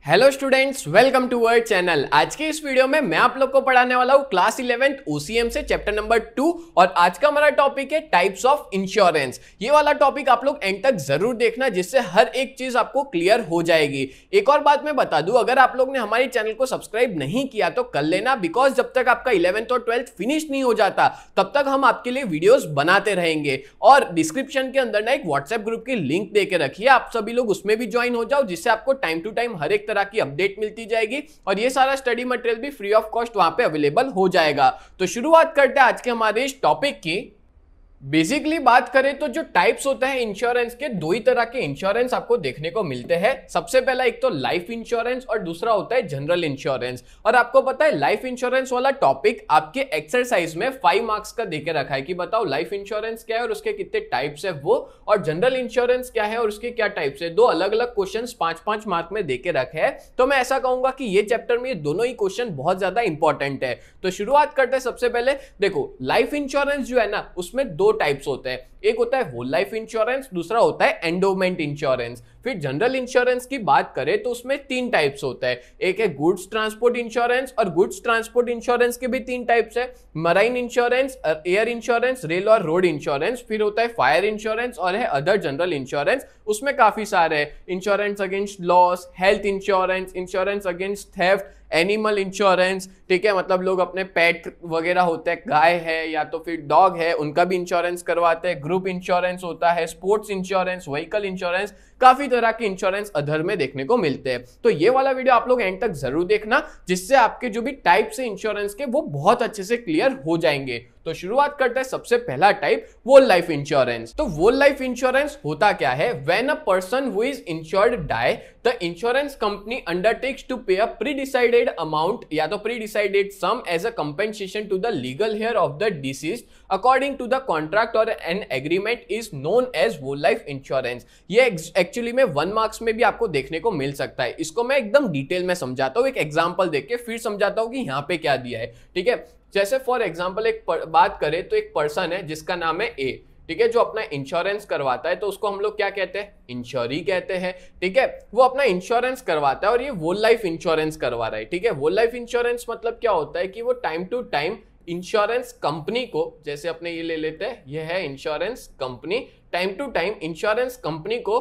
Hello students, welcome to our channel. आज के इस वीडियो में मैं आप लोग को पढ़ाने वाला हूँ क्लास 11th ओसीएम से चैप्टर नंबर 2 और आज का हमारा टॉपिक है टाइप्स ऑफ इंश्योरेंस। ये वाला टॉपिक आप लोग एंड तक जरूर देखना, जिससे हर एक चीज आपको क्लियर हो जाएगी। एक और बात मैं बता दूं, अगर आप लोग ने हमारे चैनल को सब्सक्राइब नहीं किया तो कर लेना, बिकॉज जब तक आपका 11th और 12th फिनिश नहीं हो जाता तब तक हम आपके लिए वीडियोस बनाते रहेंगे। और डिस्क्रिप्शन के अंदर ना एक व्हाट्सएप ग्रुप की लिंक देके रखिए, आप सभी लोग उसमें भी ज्वाइन हो जाओ, जिससे आपको टाइम टू टाइम हर एक तरह की अपडेट मिलती जाएगी और ये सारा स्टडी मटेरियल भी फ्री ऑफ कॉस्ट वहां पे अवेलेबल हो जाएगा। तो शुरुआत करते हैं आज के हमारे इस टॉपिक की। बेसिकली बात करें तो जो टाइप्स होते हैं इंश्योरेंस के, दो ही तरह के इंश्योरेंस आपको देखने को मिलते हैं। सबसे पहला एक तो लाइफ इंश्योरेंस और दूसरा होता है जनरल इंश्योरेंस। और आपको पता है लाइफ इंश्योरेंस वाला टॉपिक आपके एक्सरसाइज में 5 मार्क्स का देके रखा है कि बताओ लाइफ इंश्योरेंस क्या है और उसके कितने टाइप्स है वो, और जनरल इंश्योरेंस क्या है और उसके क्या टाइप्स है। दो अलग अलग क्वेश्चन 5-5 मार्क में देके रखे हैं। तो मैं ऐसा कहूंगा कि ये चैप्टर में ये दोनों ही क्वेश्चन बहुत ज्यादा इंपॉर्टेंट है। तो शुरुआत करते हैं। सबसे पहले देखो, लाइफ इंश्योरेंस जो है ना, उसमें दो टाइप्स होते हैं। एक होता है होल लाइफ इंश्योरेंस, दूसरा होता है एंडोमेंट इंश्योरेंस। फिर जनरल इंश्योरेंस की बात करें तो उसमें 3 टाइप्स होते हैं। एक है गुड्स ट्रांसपोर्ट इंश्योरेंस, और गुड्स ट्रांसपोर्ट इंश्योरेंस के भी 3 टाइप्स है। Marine insurance, air insurance, rail और रोड इंश्योरेंस। फिर होता है फायर इंश्योरेंस और है अदर जनरल इंश्योरेंस। उसमें काफी सारे हैं, insurance against loss, health insurance, insurance against theft, animal insurance, ठीक है, मतलब लोग अपने पेट वगैरह होते हैं, गाय है या तो फिर डॉग है, उनका भी इंश्योरेंस करवाते हैं। ग्रुप इंश्योरेंस होता है, स्पोर्ट्स इंश्योरेंस, व्हीकल इंश्योरेंस, काफी तरह के इंश्योरेंस अदर में देखने को मिलते हैं। तो ये वाला वीडियो आप लोग एंड तक जरूर देखना, जिससे आपके जो भी टाइप्स है इंश्योरेंस के वो बहुत अच्छे से क्लियर हो जाएंगे। तो शुरुआत करते हैं सबसे पहला टाइप, वोल लाइफ इंश्योरेंस। तो वोल लाइफ इंश्योरेंस होता क्या है? When a person who is insured die, the insurance company undertakes to pay a pre decided amount या तो pre decided sum as a compensation to the legal heir of the deceased according to the contract और an agreement is known as whole life insurance. ये actually में 1 marks में भी आपको देखने को मिल सकता है। इसको मैं एकदम डिटेल में समझाता हूँ, एक एग्जांपल देके फिर समझाता हूँ कि यहाँ पे क्या दिया है। ठीक है, जैसे फॉर एग्जांपल एक बात करें तो एक पर्सन है जिसका नाम है ए, ठीक है, जो अपना इंश्योरेंस करवाता है। तो उसको हम लोग क्या कहते हैं? इंश्योरी कहते हैं। ठीक है, वो अपना इंश्योरेंस करवाता है और ये वोल लाइफ इंश्योरेंस करवा रहा है। ठीक है, वोल लाइफ इंश्योरेंस मतलब क्या होता है कि वो time to time insurance company को, जैसे अपने ये ले लेते हैं, ये है insurance company, time to time insurance company को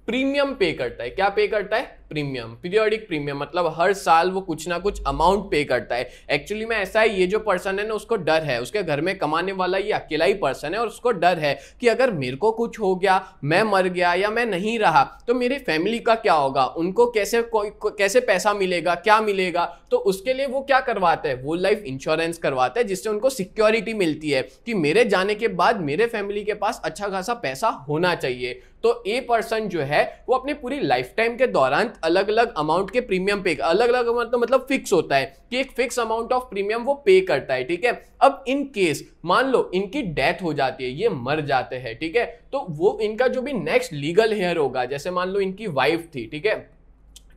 प्रीमियम पे करता है। क्या पे करता है? प्रीमियम, पीरियोडिक प्रीमियम, मतलब हर साल वो कुछ ना कुछ अमाउंट पे करता है। एक्चुअली में ऐसा है, ये जो पर्सन है ना, उसको डर है, उसके घर में कमाने वाला ये अकेला ही पर्सन है और उसको डर है कि अगर मेरे को कुछ हो गया, मैं मर गया या मैं नहीं रहा, तो मेरी फैमिली का क्या होगा, उनको कैसे पैसा मिलेगा, क्या मिलेगा। तो उसके लिए वो क्या करवाते हैं? वो लाइफ इंश्योरेंस करवाते हैं, जिससे उनको सिक्योरिटी मिलती है कि मेरे जाने के बाद मेरे फैमिली के पास अच्छा खासा पैसा होना चाहिए। तो ए पर्सन जो है वो अपनी पूरी लाइफ टाइम के दौरान अलग अलग अमाउंट के प्रीमियम पे, अलग अलग मतलब फिक्स होता है कि एक फिक्स अमाउंट ऑफ प्रीमियम वो पे करता है। ठीक है, अब इन केस मान लो इनकी डेथ हो जाती है, ये मर जाते हैं, ठीक है, तो वो इनका जो भी नेक्स्ट लीगल हेयर होगा, जैसे मान लो इनकी वाइफ थी, ठीक है,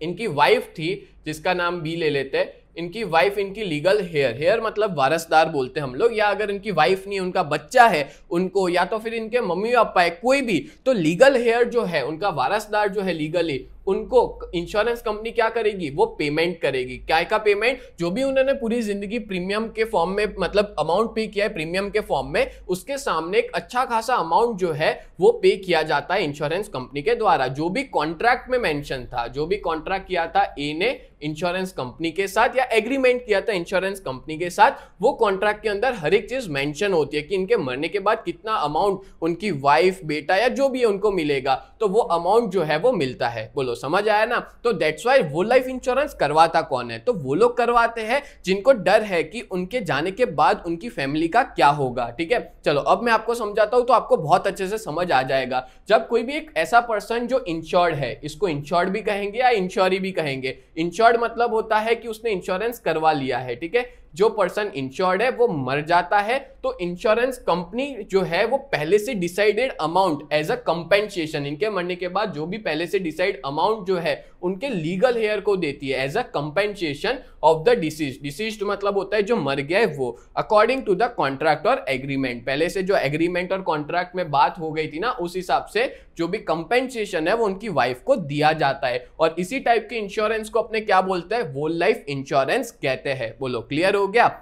इनकी वाइफ थी जिसका नाम बी ले लेते हैं, इनकी वाइफ इनकी लीगल हेयर मतलब वारसदार बोलते हैं हम लोग, या अगर इनकी वाइफ नहीं, उनका बच्चा है उनको, या तो फिर इनके मम्मी पापा है, कोई भी, तो लीगल हेयर जो है, उनका वारसदार जो है लीगली, उनको इंश्योरेंस कंपनी क्या करेगी? वो पेमेंट करेगी। क्या का पेमेंट? जो भी उन्होंने पूरी जिंदगी प्रीमियम के फॉर्म में, मतलब अमाउंट पे किया है प्रीमियम के फॉर्म में, उसके सामने एक अच्छा खासा अमाउंट जो है वो पे किया जाता है इंश्योरेंस कंपनी के द्वारा। जो भी कॉन्ट्रैक्ट में मेंशन था, जो भी कॉन्ट्रैक्ट किया था ए ने इंश्योरेंस कंपनी के साथ, या एग्रीमेंट किया था इंश्योरेंस कंपनी के साथ, वो कॉन्ट्रैक्ट के अंदर हर एक चीज मेंशन होती है कि इनके मरने के बाद कितना अमाउंट उनकी वाइफ, बेटा या जो भी है उनको मिलेगा। तो वो अमाउंट जो है वो मिलता है। बोलो समझ आया ना? तो दैट्स व्हाई वो लाइफ इंश्योरेंस करवाता कौन है? तो वो लोग करवाते हैं जिनको डर है कि उनके जाने के बाद उनकी फैमिली का क्या होगा। ठीक है, चलो अब मैं आपको समझाता हूं तो आपको बहुत अच्छे से समझ आ जाएगा। जब कोई भी एक ऐसा पर्सन जो इंश्योर्ड है, इसको इंश्योर्ड भी कहेंगे या इंश्योरी भी कहेंगे। इंश्योर्ड मतलब होता है कि उसने इंश्योरेंस करवा लिया है। ठीक है, जो पर्सन इंश्योर्ड है वो मर जाता है तो इंश्योरेंस कंपनी जो है वो पहले से decided amount as a compensation, इनके मरने के बाद जो भी पहले से डिसाइड अमाउंट जो है उनके लीगल हेयर को देती है as a compensation of the deceased. Deceased मतलब होता है जो मर गया है वो, अकॉर्डिंग टू द कॉन्ट्रैक्ट और एग्रीमेंट। पहले से जो एग्रीमेंट और कॉन्ट्रैक्ट में बात हो गई थी ना, उस हिसाब से जो भी कंपेंसेशन है वो उनकी वाइफ को दिया जाता है। और इसी टाइप के इंश्योरेंस को अपने क्या बोलते हैं, होल लाइफ इंश्योरेंस कहते हैं। बोलो क्लियर हो गया।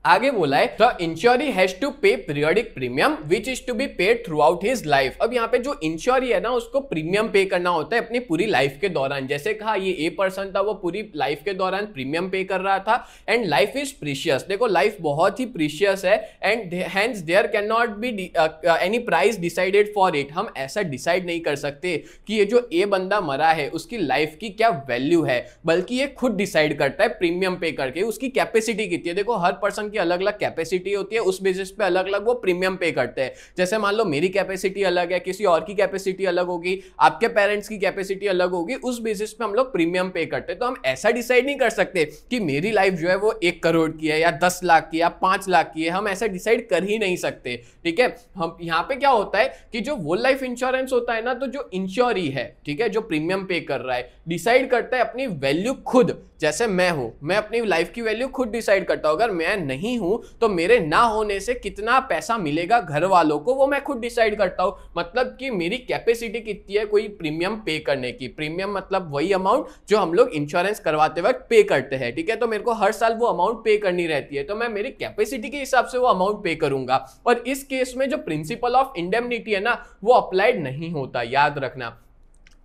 आगे बोला है the insuree has to pay periodic premium which is to be paid throughout his life. अब यहाँ पे जो इंश्योरी है ना उसको प्रीमियम पे करना होता है अपनी पूरी लाइफ के दौरान। जैसे कहा ये ए पर्सन था, वो पूरी लाइफ के दौरान प्रीमियम पे कर रहा था। एंड लाइफ इज प्रीशियस, देखो लाइफ बहुत ही प्रीशियस है and hence there can not be any price decided for it. हम ऐसा डिसाइड नहीं कर सकते कि ये जो ए बंदा मरा है उसकी लाइफ की क्या वैल्यू है, बल्कि ये खुद डिसाइड करता है प्रीमियम पे करके उसकी कैपेसिटी कितनी है। देखो हर पर्सन की अलग अलग कैपेसिटी होती है, उस बेसिस पे अलग अलग वो प्रीमियम पे करते हैं। जैसे मान लो मेरी कैपेसिटी अलग है, किसी और की कैपेसिटी अलग होगी, आपके पेरेंट्स की कैपेसिटी अलग होगी, उस बेसिस पे हम लोग प्रीमियम पे करते हैं। तो हम ऐसा डिसाइड नहीं कर सकते कि मेरी लाइफ जो है वो 1 करोड़ की है या 10 लाख की या 5 लाख की है, हम ऐसा डिसाइड कर ही नहीं सकते। ठीक है, हम यहाँ पे क्या होता है कि जो होल लाइफ इंश्योरेंस होता है ना, तो जो इंश्योरी है, ठीक है, जो प्रीमियम पे कर रहा है, डिसाइड करता है अपनी वैल्यू खुद। जैसे मैं हूं, मैं अपनी लाइफ की वैल्यू खुद डिसाइड करता हूं। अगर मैं नहीं हूं तो मेरे ना होने से कितना पैसा मिलेगा घर वालों को, वो मैं खुद डिसाइड करता हूं। मतलब कि मेरी कैपेसिटी कितनी है कोई प्रीमियम पे करने की। प्रीमियम मतलब वही अमाउंट जो हम लोग इंश्योरेंस करवाते वक्त पे करते हैं। ठीक है, तो मेरे को हर साल वो अमाउंट पे करनी रहती है, तो मैं मेरी कैपेसिटी के हिसाब से वो अमाउंट पे करूंगा। और इस केस में जो प्रिंसिपल ऑफ इंडेमनिटी है ना, वो अप्लाइड नहीं होता, याद रखना।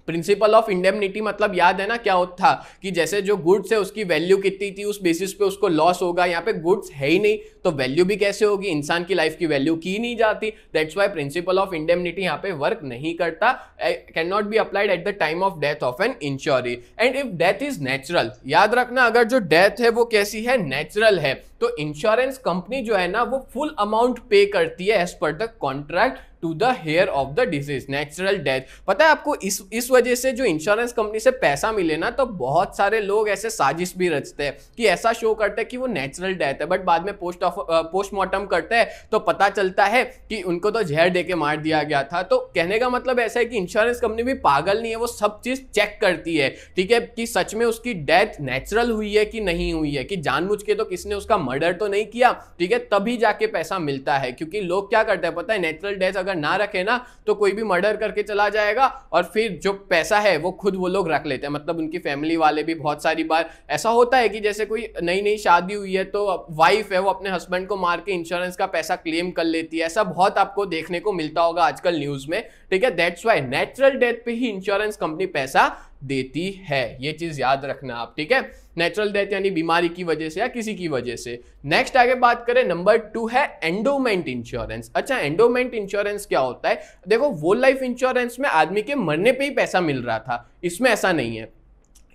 प्रिंसिपल ऑफ इंडेमनिटी मतलब याद है ना क्या होता था कि जैसे जो गुड्स है उसकी वैल्यू कितनी थी, उस बेसिस पे उसको लॉस होगा। यहाँ पे गुड्स है ही नहीं तो वैल्यू भी कैसे होगी, इंसान की लाइफ की वैल्यू की नहीं जाती। That's why principle of indemnity यहाँ पे वर्क नहीं करता, can not be applied at the time of death of an insuree. And if death is natural, याद रखना अगर जो डेथ है वो कैसी है, नेचुरल है, तो इंश्योरेंस कंपनी जो है ना वो फुल अमाउंट पे करती है as per the contract to the heir of the disease, natural death. पता है आपको इस वजह से जो इंश्योरेंस कंपनी से पैसा मिले ना, तो बहुत सारे लोग ऐसे साजिश भी रचते हैं कि ऐसा शो करते हैं कि वो नेचुरल डेथ है, बट बाद में पोस्टमार्टम करते हैं तो पता चलता है कि उनको तो जहर देके मार दिया गया था। तो कहने का मतलब ऐसा है कि इंश्योरेंस कंपनी भी पागल नहीं है, वो सब चीज चेक करती है। ठीक है, कि सच में उसकी डेथ नेचुरल हुई है कि नहीं हुई है, कि जानबूझ के तो किसने उसका मर्डर तो नहीं किया। ठीक है, तभी जाके पैसा मिलता है। क्योंकि लोग क्या करते हैं पता है, नेचुरल डेथ अगर ना रखे ना तो कोई भी मर्डर करके चला जाएगा और फिर जो पैसा है वो खुद वो लोग रख लेते हैं। मतलब उनकी फैमिली वाले भी बहुत सारी बार ऐसा होता है कि जैसे कोई नई नई शादी हुई है तो वाइफ है वो अपने हस्बैंड को मार के इंश्योरेंस का पैसा क्लेम कर लेती है। ऐसा बहुत आपको देखने को मिलता होगा आजकल न्यूज में। ठीक है, दैट्स व्हाई नेचुरल डेथ पे ही इंश्योरेंस कंपनी पैसा देती है, ये चीज याद रखना आप। ठीक है, नेचुरल डेथ यानी बीमारी की वजह से या किसी की वजह से। नेक्स्ट आगे बात करें, नंबर 2 है एंडोमेंट इंश्योरेंस। अच्छा, एंडोमेंट इंश्योरेंस क्या होता है? देखो होल लाइफ इंश्योरेंस में आदमी के मरने पे ही पैसा मिल रहा था, इसमें ऐसा नहीं है।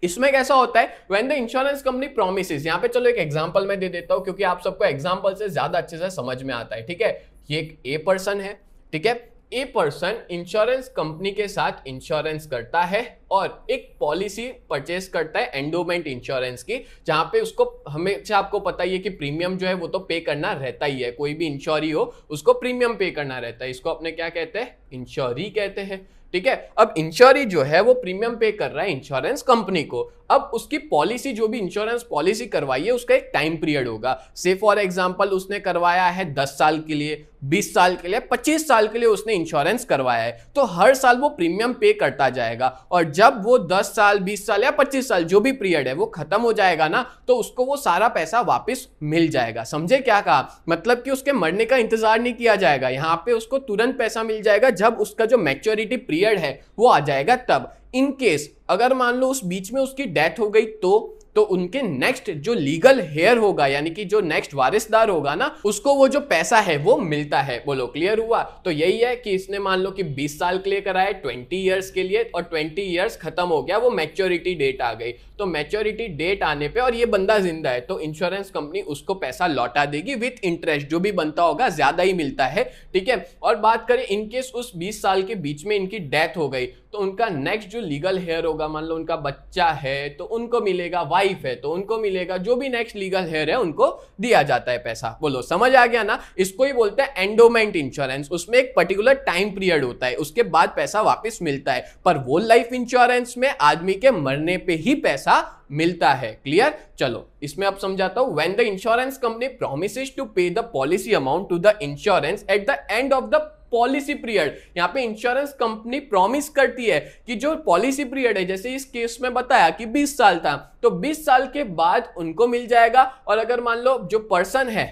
इसमें कैसा होता है, when the insurance company promises, यहाँ पे चलो एक एग्जांपल मैं दे देता हूं क्योंकि आप सबको एग्जांपल से ज्यादा अच्छे से समझ में आता है। ठीक है, ये एक ए पर्सन है। ठीक है, ए पर्सन इंश्योरेंस कंपनी के साथ इंश्योरेंस करता है और एक पॉलिसी परचेस करता है एंडोमेंट इंश्योरेंस की, जहां पे उसको हमेशा आपको पता ही है कि प्रीमियम जो है वो तो पे करना रहता ही है। कोई भी इंश्योरी हो उसको प्रीमियम पे करना रहता है। इसको अपने क्या कहते हैं, इंश्योरी कहते हैं। ठीक है, अब इंश्योरी जो है वो प्रीमियम पे कर रहा है इंश्योरेंस कंपनी को। अब उसकी पॉलिसी, जो भी इंश्योरेंस पॉलिसी करवाई है उसका एक टाइम पीरियड होगा। से फॉर एग्जांपल उसने करवाया है 10 साल के लिए, 20 साल के लिए, 25 साल के लिए उसने इंश्योरेंस करवाया है, तो हर साल वो प्रीमियम पे करता जाएगा। और जब वो 10 साल, 20 साल या 25 साल जो भी पीरियड है वो खत्म हो जाएगा ना, तो उसको वो सारा पैसा वापस मिल जाएगा। समझे क्या कहा? मतलब कि उसके मरने का इंतजार नहीं किया जाएगा, यहाँ पे उसको तुरंत पैसा मिल जाएगा जब उसका जो मैच्योरिटी पीरियड है वो आ जाएगा तब। इन केस अगर मान लो उस बीच में उसकी डेथ हो गई तो उनके नेक्स्ट जो लीगल हेयर होगा, यानी कि जो नेक्स्ट वारिसदार होगा ना, उसको वो जो पैसा है वो मिलता है। बोलो क्लियर हुआ? तो यही है कि इसने मान लो कि 20 साल के लिए कराया, 20 इयर्स के लिए, और 20 इयर्स खत्म हो गया, वो मैच्योरिटी डेट आ गई। तो मैच्योरिटी डेट आने पे और ये बंदा जिंदा है तो इंश्योरेंस कंपनी उसको पैसा लौटा देगी विथ इंटरेस्ट, जो भी बनता होगा ज्यादा ही मिलता है। ठीक है, और बात करें इनकेस उस 20 साल के बीच में इनकी डेथ हो गई तो उनका नेक्स्ट जो लीगल हेयर होगा, मान लो उनका बच्चा है तो उनको मिलेगा, वाइफ है तो उनको मिलेगा, जो भी नेक्स्ट लीगल हेयर है उनको दिया जाता है पैसा। बोलो समझ आ गया ना? इसको ही बोलते हैं एंडोमेंट इंश्योरेंस। उसमें एक पर्टिकुलर टाइम पीरियड होता है, उसके बाद पैसा वापस मिलता है। पर होल लाइफ इंश्योरेंस में आदमी के मरने पे ही पैसा मिलता है। क्लियर? चलो इसमें अब समझाता हूं। When the insurance company promises to pay the policy amount to the insurance at the end of the policy period. यहाँ पे इंश्योरेंस कंपनी प्रॉमिस करती है कि जो पॉलिसी पीरियड है, जैसे इस केस में बताया कि 20 साल था, तो 20 साल के बाद उनको मिल जाएगा। और अगर मान लो जो पर्सन है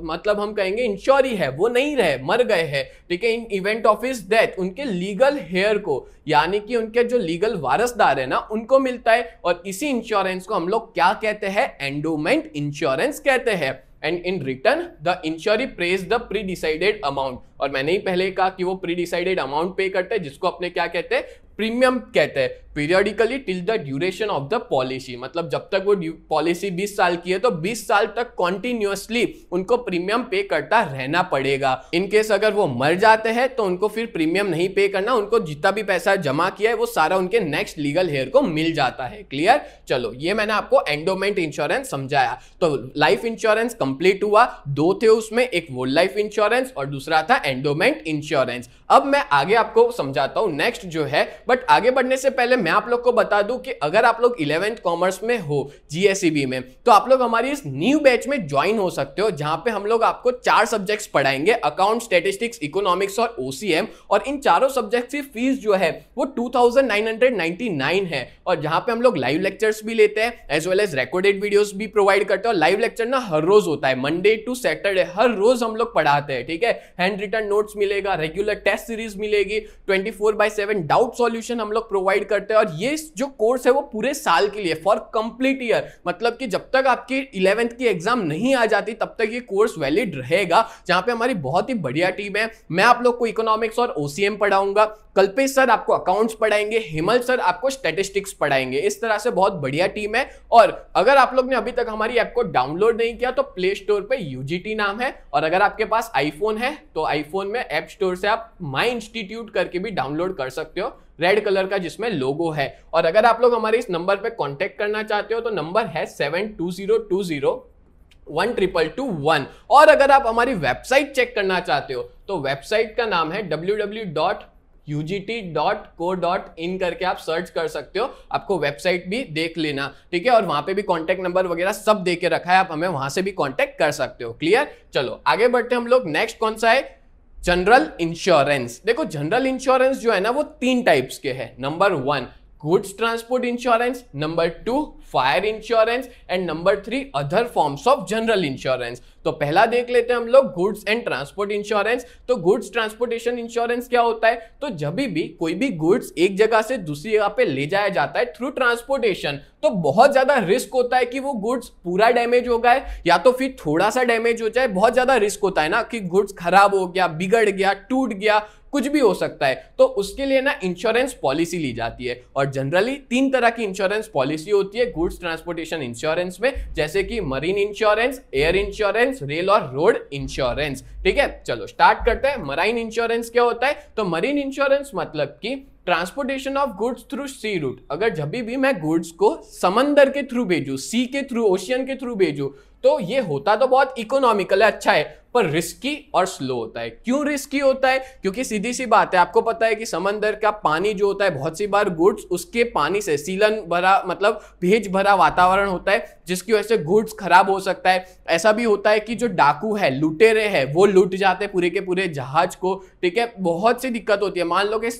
मतलब हम कहेंगे इंश्योरी है, वो नहीं रहे, मर गए हैं, ठीक है, इन इवेंट ऑफ हिज डेथ, उनके लीगल हेयर को, यानी कि उनके जो लीगल वारसदार है ना, उनको मिलता है। और इसी इंश्योरेंस को हम लोग क्या कहते हैं? एंडोमेंट इंश्योरेंस कहते हैं। And in return the इंश्योरी page the pre decided amount. और मैंने ही पहले कहा कि वो प्री डिसाइडेड अमाउंट पे करते हैं, जिसको अपने क्या कहते हैं? प्रीमियम कहते हैं। Periodically till the duration of the policy, मतलब जब तक वो पॉलिसी 20 साल की है तो 20 साल तक कॉन्टिन्यूअसली उनको प्रीमियम पे करता रहना पड़ेगा। इन केस अगर वो मर जाते हैं तो उनको फिर प्रीमियम नहीं पे करना, उनको जितना भी पैसा जमा किया है वो सारा उनके नेक्स्ट लीगल हेयर को मिल जाता है। क्लियर? चलो, ये मैंने आपको एंडोमेंट इंश्योरेंस समझाया। तो लाइफ इंश्योरेंस कंप्लीट हुआ, दो थे उसमें, एक वोल लाइफ इंश्योरेंस और दूसरा था एंडोमेंट इंश्योरेंस। अब मैं आगे आपको समझाता हूं नेक्स्ट जो है, बट आगे बढ़ने से पहले मैं आप लोग को बता दूं कि अगर आप लोग 11th कॉमर्स में हो जीएसईबी में, तो आप लोग हमारी इस न्यू बैच में ज्वाइन हो सकते हो, जहां पे हम लोग आपको 4 सब्जेक्ट्स पढ़ाएंगे, अकाउंट, स्टैटिस्टिक्स, इकोनॉमिक्स और ओसीएम। और इन चारों सब्जेक्ट्स की फीस जो है वो 2999 है। और जहां पे हम लोग लाइव लेक्चर्स भी लेते हैं, as well as recorded videos भी प्रोवाइड करते हैं। और लाइव लेक्चर ना हर रोज होता है, मंडे टू सैटरडे, हर रोज हम लोग पढ़ाते हैं, ठीक है। हैंड रिटन नोट्स मिलेगा, रेगुलर टेस्ट सीरीज मिलेगी, 24/7 डाउट सॉल्यूशन हम लोग प्रोवाइड करते हैं। और ये जो कोर्स है वो पूरे साल के लिए, फॉर कंप्लीट ईयर, मतलब कि जब तक आपकी 11th की एग्जाम नहीं आ जाती तब तक ये कोर्स वैलिड रहेगा। जहां पे हमारी बहुत ही बढ़िया टीम है। मैं आप लोग को इकोनॉमिक्स और ओसीएम पढ़ाऊंगा, कल्पेश सर आपको अकाउंट्स पढ़ाएंगे, हिमल सर आपको स्टैटिस्टिक्स पढ़ाएंगे। इस तरह से बहुत बढ़िया टीम है। और अगर आप लोग ने अभी तक हमारी ऐप को डाउनलोड नहीं किया तो प्ले स्टोर पे यूजीटी नाम है, और अगर आपके पास आईफोन है तो आईफोन में ऐप स्टोर से आप माई इंस्टीट्यूट करके भी डाउनलोड कर सकते हो, रेड कलर का जिसमें लोगो है। और अगर आप लोग हमारे इस नंबर पे कांटेक्ट करना चाहते हो तो नंबर है 7202012221। और अगर आप हमारी वेबसाइट चेक करना चाहते हो तो वेबसाइट का नाम है www.ugt.co.in करके आप सर्च कर सकते हो, आपको वेबसाइट भी देख लेना, ठीक है। और वहां पे भी कांटेक्ट नंबर वगैरह सब दे के रखा है, आप हमें वहां से भी कांटेक्ट कर सकते हो। क्लियर? चलो आगे बढ़ते हम लोग। नेक्स्ट कौन सा है? General insurance. देखो, जनरल इंश्योरेंस जो है ना वो 3 टाइप्स के हैं। Number 1 goods transport insurance, number 2 fire insurance, and number 3 other forms of general insurance. तो पहला देख लेते हैं हम लोग गुड्स एंड ट्रांसपोर्ट इंश्योरेंस। तो गुड्स ट्रांसपोर्टेशन इंश्योरेंस क्या होता है? तो जब भी कोई भी गुड्स एक जगह से दूसरी जगह पे ले जाया जाता है थ्रू ट्रांसपोर्टेशन, तो बहुत ज्यादा रिस्क होता है कि वो गुड्स पूरा डैमेज हो गए या तो फिर थोड़ा सा डैमेज हो जाए। बहुत ज्यादा रिस्क होता है ना कि गुड्स खराब हो गया, बिगड़ गया, टूट गया, कुछ भी हो सकता है। तो उसके लिए ना इंश्योरेंस पॉलिसी ली जाती है। और जनरली 3 तरह की इंश्योरेंस पॉलिसी होती है गुड्स ट्रांसपोर्टेशन इंश्योरेंस में, जैसे कि marine insurance, air insurance, rail और रोड इंश्योरेंस, ठीक है। चलो स्टार्ट करते हैं। मरीन इंश्योरेंस क्या होता है? तो मरीन इंश्योरेंस मतलब कि transportation of goods through sea route. अगर जब भी मैं गुड्स को समंदर के थ्रू भेजू, सी के थ्रू, ओशियन के थ्रू भेजू, तो ये होता तो बहुत इकोनॉमिकल है, अच्छा है, पर रिस्की और स्लो होता है। क्यों रिस्की होता है? क्योंकि सीधी सी बात है, आपको पता है कि समंदर का पानी जो होता है, बहुत सी बार गुड्स उसके पानी से सीलन भरा, मतलब भेज भरा वातावरण होता है, जिसकी वजह से गुड्स खराब हो सकता है। ऐसा भी होता है कि जो डाकू है, लुटेरे हैं, वो लूट जाते पूरे के पूरे जहाज को, ठीक है। बहुत सी दिक्कत होती है। मान लो कि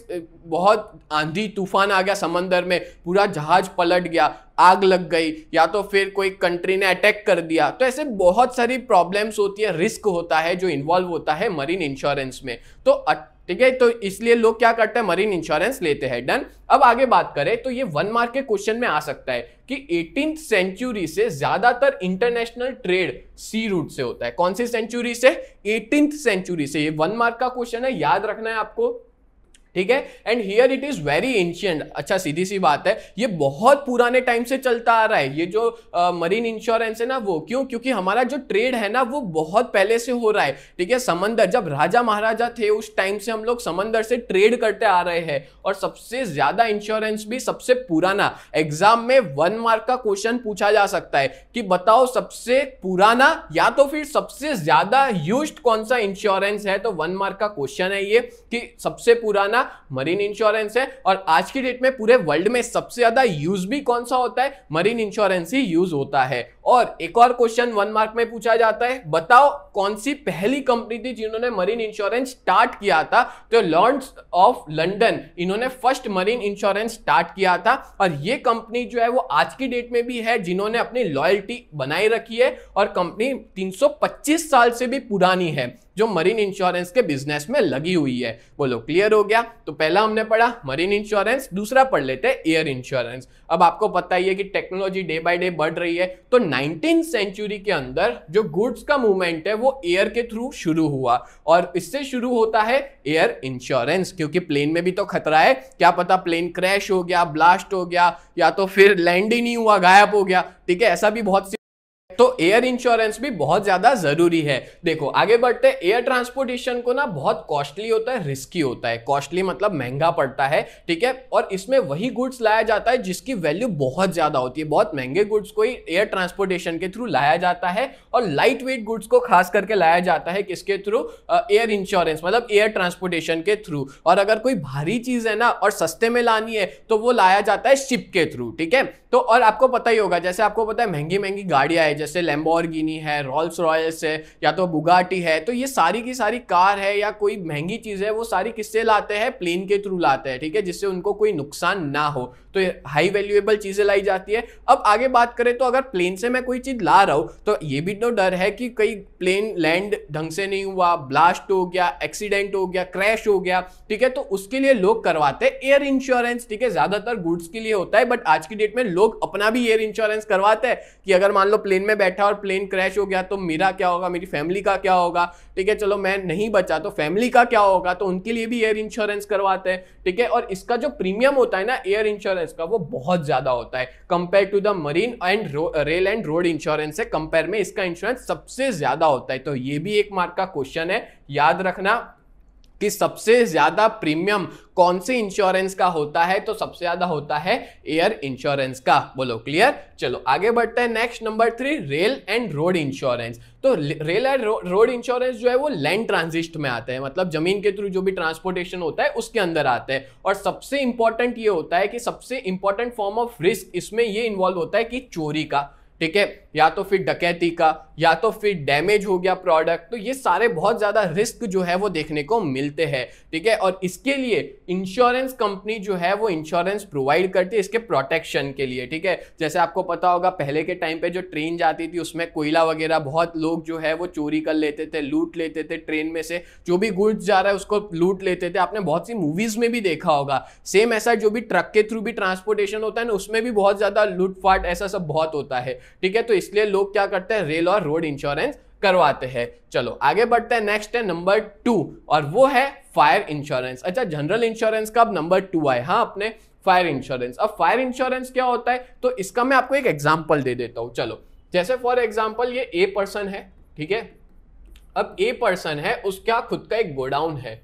बहुत आंधी तूफान आ गया समंदर में, पूरा जहाज पलट गया, आग लग गई, या तो फिर कोई कंट्री ने अटैक कर दिया, तो ऐसे बहुत सारी प्रॉब्लम्स होती है, रिस्क होता है जो इन्वॉल्व होता है मरीन इंश्योरेंस में। तो ठीक है, तो इसलिए लोग क्या करते हैं, मरीन इंश्योरेंस लेते हैं। डन। अब आगे बात करें तो ये 1 मार्क के क्वेश्चन में आ सकता है कि 18th सेंचुरी से ज्यादातर इंटरनेशनल ट्रेड सी रूट से होता है। कौन सी सेंचुरी से? 18th सेंचुरी से। ये 1 मार्क का क्वेश्चन है, याद रखना है आपको, ठीक है। And here it is very ancient. अच्छा, सीधी सी बात है, ये बहुत पुराने टाइम से चलता आ रहा है, ये जो मरीन इंश्योरेंस है ना, वो क्यों? क्योंकि हमारा जो ट्रेड है ना वो बहुत पहले से हो रहा है, ठीक है। समंदर, जब राजा महाराजा थे उस टाइम से हम लोग समंदर से ट्रेड करते आ रहे हैं। और सबसे ज्यादा इंश्योरेंस भी सबसे पुराना, एग्जाम में 1 मार्क का क्वेश्चन पूछा जा सकता है कि बताओ सबसे पुराना या तो फिर सबसे ज्यादा यूज्ड कौन सा इंश्योरेंस है। तो 1 मार्क का क्वेश्चन है ये कि सबसे पुराना मरीन इंश्योरेंस है। और आज की डेट में पूरे वर्ल्ड में सबसे ज्यादा यूज भी कौन सा होता है? मरीन इंश्योरेंस ही यूज होता है। और एक और क्वेश्चन 1 मार्क में पूछा जाता है, बताओ कौन सी पहली कंपनी थी जिन्होंने मरीन इंश्योरेंस स्टार्ट किया था? तो लॉर्ड्स ऑफ लंदन, इन्होंने फर्स्ट मरीन इंश्योरेंस स्टार्ट किया था। और ये कंपनी जो है वो आज की डेट में भी है जिन्होंने अपनी लॉयल्टी बनाए रखी है। और कंपनी 325 साल से भी पुरानी है जो मरीन इंश्योरेंस के बिजनेस में लगी हुई है। बोलो क्लियर हो गया? तो पहला हमने पढ़ा मरीन इंश्योरेंस, दूसरा पढ़ लेते हैं एयर इंश्योरेंस। अब आपको पता ही है कि टेक्नोलॉजी डे बाय डे बढ़ रही है, तो 19th सेंचुरी के अंदर जो गुड्स का मूवमेंट है वो एयर के थ्रू शुरू हुआ। और इससे शुरू होता है एयर इंश्योरेंस, क्योंकि प्लेन में भी तो खतरा है, क्या पता प्लेन क्रैश हो गया, ब्लास्ट हो गया, या तो फिर लैंड ही नहीं हुआ, गायब हो गया। ठीक है, ऐसा भी बहुत, तो एयर इंश्योरेंस भी बहुत ज्यादा जरूरी है। देखो आगे बढ़ते हैं। एयर ट्रांसपोर्टेशन को ना बहुत कॉस्टली होता है, रिस्की होता है। कॉस्टली मतलब महंगा पड़ता है, ठीक है। और इसमें वही गुड्स लाया जाता है जिसकी वैल्यू बहुत ज्यादा होती है। बहुत महंगे गुड्स को ही एयर ट्रांसपोर्टेशन के थ्रू लाया जाता है, और लाइट वेट गुड्स को खास करके लाया जाता है किसके थ्रू? एयर इंश्योरेंस मतलब एयर ट्रांसपोर्टेशन के थ्रू। और अगर कोई भारी चीज है ना और सस्ते में लानी है तो वो लाया जाता है शिप के थ्रू, ठीक है। तो और आपको पता ही होगा, जैसे आपको पता है महंगी महंगी गाड़ियां है, जैसे लैम्बोर्गिनी है, रोल्स रॉयल्स है, या तो बुगाटी है, तो ये सारी की सारी कार है या कोई महंगी चीज है वो सारी किससे लाते हैं? प्लेन के थ्रू लाते हैं, ठीक है, जिससे उनको कोई नुकसान ना हो। तो हाई वैल्यूएबल चीजें लाई जाती है। अब आगे बात करें तो अगर प्लेन से मैं कोई चीज ला रहा हूं तो ये भी तो डर है कि कहीं प्लेन लैंड ढंग से नहीं हुआ, ब्लास्ट हो गया, एक्सीडेंट हो गया, क्रैश हो गया, ठीक है। तो उसके लिए लोग करवाते हैं एयर इंश्योरेंस, ठीक है। ज्यादातर गुड्स के लिए होता है, बट आज की डेट में लोग अपना भी एयर इंश्योरेंस करवाते हैं कि अगर मान लो प्लेन में बैठा और प्लेन क्रैश हो गया तो मेरा क्या होगा, मेरी फैमिली का क्या होगा, ठीक है। चलो मैं नहीं बचा तो फैमिली का क्या होगा, तो उनके लिए भी एयर इंश्योरेंस करवाते हैं, ठीक है। और इसका जो प्रीमियम होता है ना एयर इंश्योरेंस का, वो बहुत ज्यादा होता है compare to the marine and rail and road insurance से कंपेयर में इसका इंश्योरेंस सबसे ज्यादा होता है। तो ये भी एक मार्क का क्वेश्चन है, याद रखना कि सबसे ज्यादा प्रीमियम कौन से इंश्योरेंस का होता है? तो सबसे ज्यादा होता है एयर इंश्योरेंस का। बोलो क्लियर? चलो आगे बढ़ते हैं। Next number 3, rail and road insurance. तो रेल एंड रोड इंश्योरेंस जो है वो लैंड ट्रांजिट में आते हैं, मतलब जमीन के थ्रू जो भी ट्रांसपोर्टेशन होता है उसके अंदर आते हैं। और सबसे इंपॉर्टेंट ये होता है कि सबसे इंपॉर्टेंट फॉर्म ऑफ रिस्क इसमें ये इन्वॉल्व होता है कि चोरी का, ठीक है, या तो फिर डकैती का, या तो फिर डैमेज हो गया प्रोडक्ट। तो ये सारे बहुत ज्यादा रिस्क जो है वो देखने को मिलते हैं, ठीक है। और इसके लिए इंश्योरेंस कंपनी जो है वो इंश्योरेंस प्रोवाइड करती है इसके प्रोटेक्शन के लिए, ठीक है। जैसे आपको पता होगा पहले के टाइम पे जो ट्रेन जाती थी उसमें कोयला वगैरह बहुत लोग जो है वो चोरी कर लेते थे, लूट लेते थे, ट्रेन में से जो भी गुड्स जा रहा है उसको लूट लेते थे। आपने बहुत सी मूवीज में भी देखा होगा। सेम ऐसा जो भी ट्रक के थ्रू भी ट्रांसपोर्टेशन होता है ना, उसमें भी बहुत ज्यादा लूटफाट ऐसा सब बहुत होता है, ठीक है। तो इसलिए लोग क्या करते हैं, रेल और रोड इंश्योरेंस करवाते हैं। चलो आगे बढ़ते हैं। नेक्स्ट है नंबर 2 और वो है फायर इंश्योरेंस। अच्छा, जनरल इंश्योरेंस का अब नंबर 2 आए, हाँ, अपने फायर इंश्योरेंस। अब फायर इंश्योरेंस क्या होता है तो इसका मैं आपको एक एग्जांपल दे देता हूं। चलो, जैसे फॉर एग्जांपल ये ए पर्सन है, ठीक है। अब ए पर्सन है, उसका खुद का एक गोडाउन है,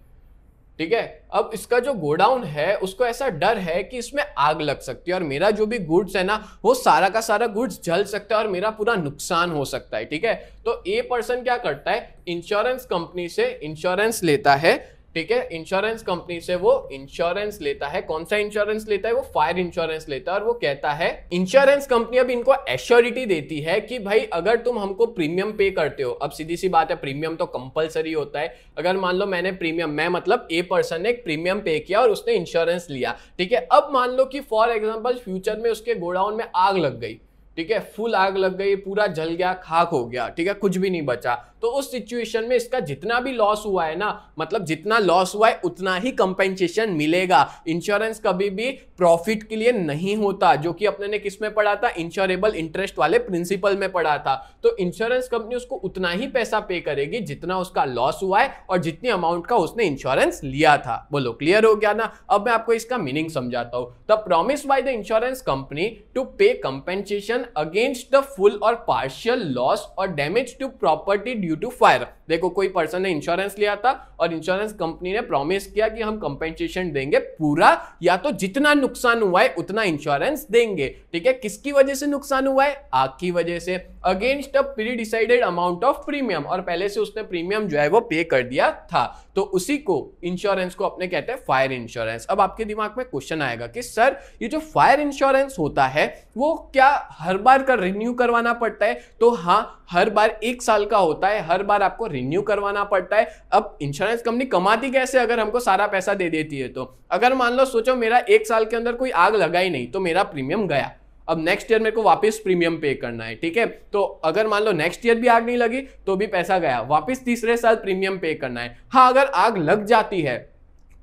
ठीक है। अब इसका जो गोडाउन है उसको ऐसा डर है कि इसमें आग लग सकती है और मेरा जो भी गुड्स है ना वो सारा का सारा गुड्स जल सकता है और मेरा पूरा नुकसान हो सकता है, ठीक है। तो ए पर्सन क्या करता है, इंश्योरेंस कंपनी से इंश्योरेंस लेता है, ठीक है। इंश्योरेंस कंपनी से वो इंश्योरेंस लेता है। कौन सा इंश्योरेंस लेता है? वो फायर इंश्योरेंस लेता है। और वो कहता है, इंश्योरेंस कंपनी अब इनको एश्योरिटी देती है कि भाई अगर तुम हमको प्रीमियम पे करते हो, अब सीधी सी बात है प्रीमियम तो कंपलसरी होता है। अगर मान लो मैंने प्रीमियम, मैं मतलब ए पर्सन ने एक प्रीमियम पे किया और उसने इंश्योरेंस लिया, ठीक है। अब मान लो कि फॉर एग्जाम्पल फ्यूचर में उसके गोडाउन में आग लग गई, ठीक है, फुल आग लग गई, पूरा जल गया, खाक हो गया, ठीक है, कुछ भी नहीं बचा। तो उस सिचुएशन में इसका जितना भी लॉस हुआ है ना, मतलब जितना लॉस हुआ है उतना ही कंपेंसेशन मिलेगा। इंश्योरेंस कभी भी प्रॉफिट के लिए नहीं होता, जो कि अपने ने किस में पढ़ा था, इंश्योरेबल इंटरेस्ट वाले प्रिंसिपल में पढ़ा था। तो इंश्योरेंस कंपनी उसको उतना ही पैसा पे करेगी जितना उसका लॉस हुआ है और जितनी अमाउंट का उसने इंश्योरेंस लिया था। बोलो क्लियर हो गया ना? अब मैं आपको इसका मीनिंग समझाता हूं। The promise by the insurance company to pay compensation against the full or partial loss or damage to property due to fire. देखो कोई पर्सन ने इंश्योरेंस लिया था और इंश्योरेंस कंपनी ने प्रॉमिस किया कि हम कंपेंसेशन देंगे पूरा, या तो जितना नुकसान हुआ है उतना इंश्योरेंस देंगे। ठीक है, किसकी वजह से नुकसान हुआ है? आग की वजह से, against a pre decided amount of premium, और पहले से उसने प्रीमियम जो है वो पे कर दिया था, तो उसी को इंश्योरेंस को अपने कहते हैं फायर इंश्योरेंस। अब आपके दिमाग में क्वेश्चन आएगा कि सर ये जो फायर इंश्योरेंस होता है वो क्या हर बार का रिन्यू करवाना पड़ता है? तो हाँ, हर बार 1 साल का होता है, हर बार आपको रिन्यू करवाना पड़ता है। अब इंश्योरेंस कंपनी कमाती कैसे अगर हमको सारा पैसा दे देती है? तो अगर मान लो सोचो मेरा 1 साल के अंदर कोई आग लगा ही नहीं तो मेरा प्रीमियम गया, अब नेक्स्ट ईयर मेरे को वापस प्रीमियम पे करना है। ठीक है, तो अगर मान लो नेक्स्ट ईयर भी आग नहीं लगी तो भी पैसा गया, वापस तीसरे साल प्रीमियम पे करना है। हाँ, अगर आग लग जाती है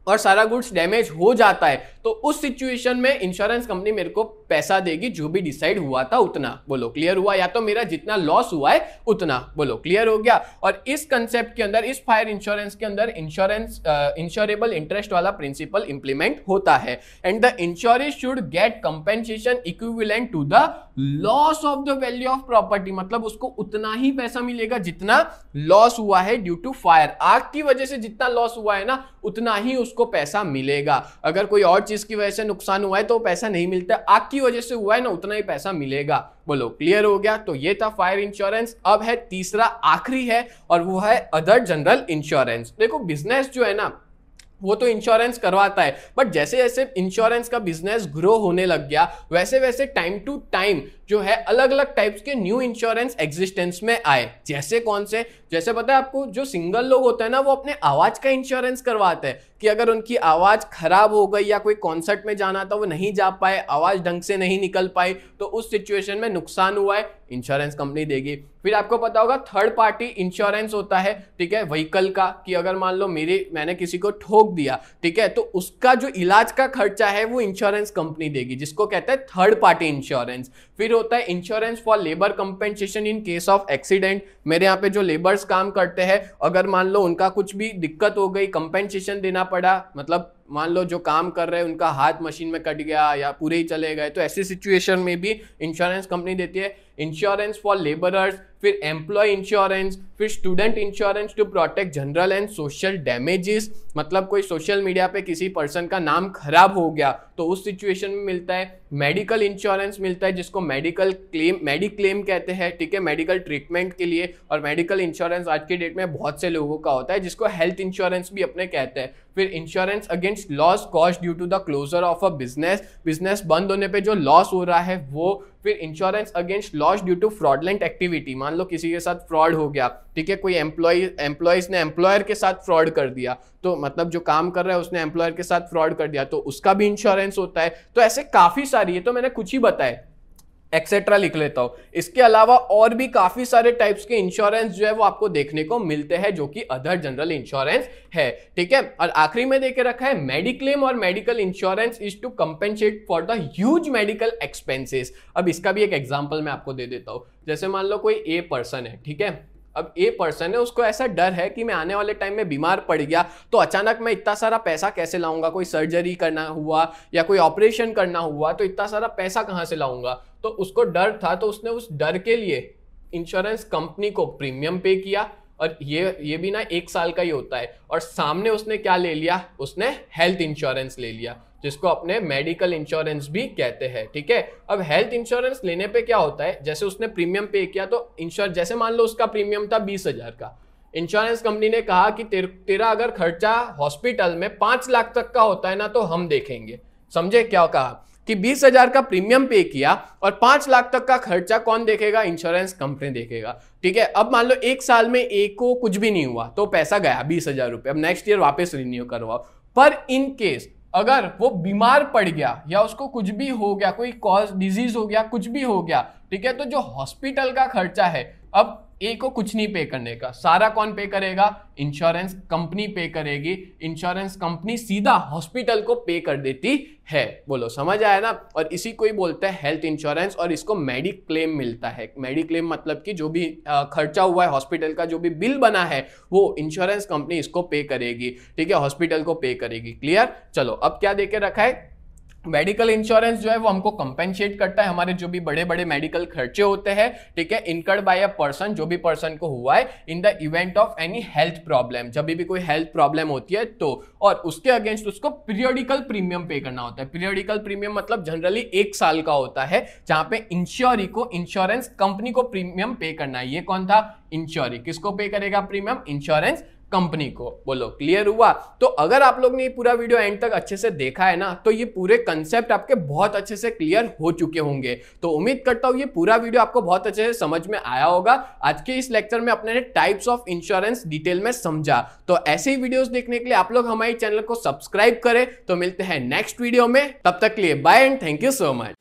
और सारा गुड्स डैमेज हो जाता है तो उस सिचुएशन में इंश्योरेंस कंपनी मेरे को पैसा देगी जो भी डिसाइड हुआ था उतना। बोलो क्लियर हुआ? या तो मेरा जितना लॉस हुआ है उतना। बोलो क्लियर हो गया? और इस कंसेप्ट के अंदर, इस फायर इंश्योरेंस के अंदर इंश्योरेबल इंटरेस्ट वाला प्रिंसिपल इंप्लीमेंट होता है। And the insurance should get compensation equivalent to the loss of the value of property, मतलब उसको उतना ही पैसा मिलेगा जितना लॉस हुआ है ड्यू टू फायर। आग की वजह से जितना लॉस हुआ है ना उतना ही उसको पैसा मिलेगा। अगर कोई और चीज की वजह से नुकसान हुआ है तो पैसा नहीं मिलता, आग की वजह से हुआ है ना उतना ही पैसा मिलेगा। बोलो क्लियर हो गया? तो ये था फायर इंश्योरेंस। अब है तीसरा, आखिरी है, और वो है अदर जनरल इंश्योरेंस। देखो बिजनेस जो है ना वो तो इंश्योरेंस करवाता है, बट जैसे जैसे इंश्योरेंस का बिजनेस ग्रो होने लग गया वैसे वैसे टाइम टू टाइम जो है अलग अलग टाइप्स के न्यू इंश्योरेंस एग्जिस्टेंस में आए। जैसे कौन से? जैसे पता है आपको, जो सिंगल लोग होते हैं ना वो अपने आवाज का इंश्योरेंस करवाते हैं कि अगर उनकी आवाज खराब हो गई या कोई कॉन्सर्ट में जाना था वो नहीं जा पाए, आवाज ढंग से नहीं निकल पाई, तो उस सिचुएशन में नुकसान हुआ है, इंश्योरेंस कंपनी देगी। फिर आपको पता होगा थर्ड पार्टी इंश्योरेंस होता है, ठीक है, व्हीकल का, कि अगर मान लो मैंने किसी को ठोक दिया, ठीक है, तो उसका जो इलाज का खर्चा है वो इंश्योरेंस कंपनी देगी, जिसको कहते हैं थर्ड पार्टी इंश्योरेंस। फिर होता है insurance for labour compensation in case of accident. मेरे यहाँ पे जो लेबर्स काम करते हैं अगर मान लो उनका कुछ भी दिक्कत हो गई, कंपेंसेशन देना पड़ा, मतलब मान लो जो काम कर रहे हैं उनका हाथ मशीन में कट गया या पूरे ही चले गए, तो ऐसी सिचुएशन में भी इंश्योरेंस कंपनी देती है। इंश्योरेंस फॉर लेबरर्स, फिर एम्प्लॉय इंश्योरेंस, फिर student insurance to protect general and social damages, मतलब कोई सोशल मीडिया पे किसी पर्सन का नाम खराब हो गया तो उस सिचुएशन में मिलता है। मेडिकल इंश्योरेंस मिलता है जिसको मेडिक्लेम कहते हैं, ठीक है, मेडिकल ट्रीटमेंट के लिए। और मेडिकल इंश्योरेंस आज की डेट में बहुत से लोगों का होता है जिसको हेल्थ इंश्योरेंस भी अपने कहते हैं। फिर insurance against loss cost due to the closure of a business बंद होने पे जो लॉस हो रहा है वो। फिर insurance against loss due to fraudulent activity, मान लो किसी के साथ फ्रॉड हो गया, ठीक है, कोई एम्प्लॉयज ने एम्प्लॉयर के साथ फ्रॉड कर दिया, तो मतलब जो काम कर रहा है उसने एम्प्लॉयर के साथ फ्रॉड कर दिया तो उसका भी इंश्योरेंस होता है। तो ऐसे काफी सारी, ये तो मैंने कुछ ही बताए, एक्सेट्रा लिख लेता हूं। इसके अलावा और भी काफी सारे टाइप्स के इंश्योरेंस जो है वो आपको देखने को मिलते हैं जो कि अदर जनरल इंश्योरेंस है, ठीक है। और आखिरी में देके रखा है मेडिक्लेम और medical insurance is to compensate for the huge medical expenses. अब इसका भी एक एग्जांपल मैं आपको दे देता हूं। जैसे मान लो कोई ए पर्सन है, ठीक है, अब ए पर्सन है, उसको ऐसा डर है कि मैं आने वाले टाइम में बीमार पड़ गया तो अचानक मैं इतना सारा पैसा कैसे लाऊंगा, कोई सर्जरी करना हुआ या कोई ऑपरेशन करना हुआ तो इतना सारा पैसा कहां से लाऊंगा, तो उसको डर था, तो उसने उस डर के लिए इंश्योरेंस कंपनी को प्रीमियम पे किया। और ये भी ना 1 साल का ही होता है। और सामने उसने क्या ले लिया, उसने हेल्थ इंश्योरेंस ले लिया जिसको अपने मेडिकल इंश्योरेंस भी कहते हैं, ठीक है। अब हेल्थ इंश्योरेंस लेने पे क्या होता है, जैसे उसने प्रीमियम पे किया तो जैसे मान लो उसका प्रीमियम था 20,000 का, इंश्योरेंस कंपनी ने कहा कि तेरा अगर खर्चा हॉस्पिटल में 5 लाख तक का होता है ना तो हम देखेंगे। समझे क्या कहा कि 20,000 का प्रीमियम पे किया और 5 लाख तक का खर्चा कौन देखेगा, इंश्योरेंस कंपनी देखेगा, ठीक है। अब मान लो 1 साल में एक को कुछ भी नहीं हुआ तो पैसा गया 20,000 रुपए, अब नेक्स्ट ईयर वापस रिन्यू करवाओ। पर इन केस अगर वो बीमार पड़ गया या उसको कुछ भी हो गया, कोई कॉज डिजीज हो गया, कुछ भी हो गया, ठीक है, तो जो हॉस्पिटल का खर्चा है अब ए को कुछ नहीं पे करने का, सारा कौन पे करेगा, इंश्योरेंस कंपनी पे करेगी। इंश्योरेंस कंपनी सीधा हॉस्पिटल को पे कर देती है। बोलो समझ आया ना। और इसी को ही बोलते हैं हेल्थ इंश्योरेंस और इसको मेडिक्लेम मिलता है। मेडिक्लेम मतलब कि जो भी खर्चा हुआ है हॉस्पिटल का, जो भी बिल बना है वो इंश्योरेंस कंपनी इसको पे करेगी, ठीक है, हॉस्पिटल को पे करेगी। क्लियर? चलो अब क्या देके रखा है, मेडिकल इंश्योरेंस जो है वो हमको कंपेंसेट करता है हमारे जो भी बड़े बड़े मेडिकल खर्चे होते हैं, ठीक है, इनकर्ड बाय अ पर्सन, जो भी पर्सन को हुआ है in the event of any health problem, जब भी कोई हेल्थ प्रॉब्लम होती है तो, और उसके अगेंस्ट उसको पीरियोडिकल प्रीमियम पे करना होता है। पीरियोडिकल प्रीमियम मतलब जनरली 1 साल का होता है, जहां पे इंश्योरी को, इंश्योरेंस कंपनी को प्रीमियम पे करना है। ये कौन था? इंश्योरी। किसको पे करेगा प्रीमियम? इंश्योरेंस कंपनी को। बोलो क्लियर हुआ? तो अगर आप लोग ने ये पूरा वीडियो एंड तक अच्छे से देखा है ना, तो ये पूरे कंसेप्ट आपके बहुत अच्छे से क्लियर हो चुके होंगे। तो उम्मीद करता हूं ये पूरा वीडियो आपको बहुत अच्छे से समझ में आया होगा। आज के इस लेक्चर में अपने टाइप्स ऑफ इंश्योरेंस डिटेल में समझा। तो ऐसे ही वीडियोस देखने के लिए आप लोग हमारे चैनल को सब्सक्राइब करें। तो मिलते हैं नेक्स्ट वीडियो में, तब तक के लिए bye and thank you so much.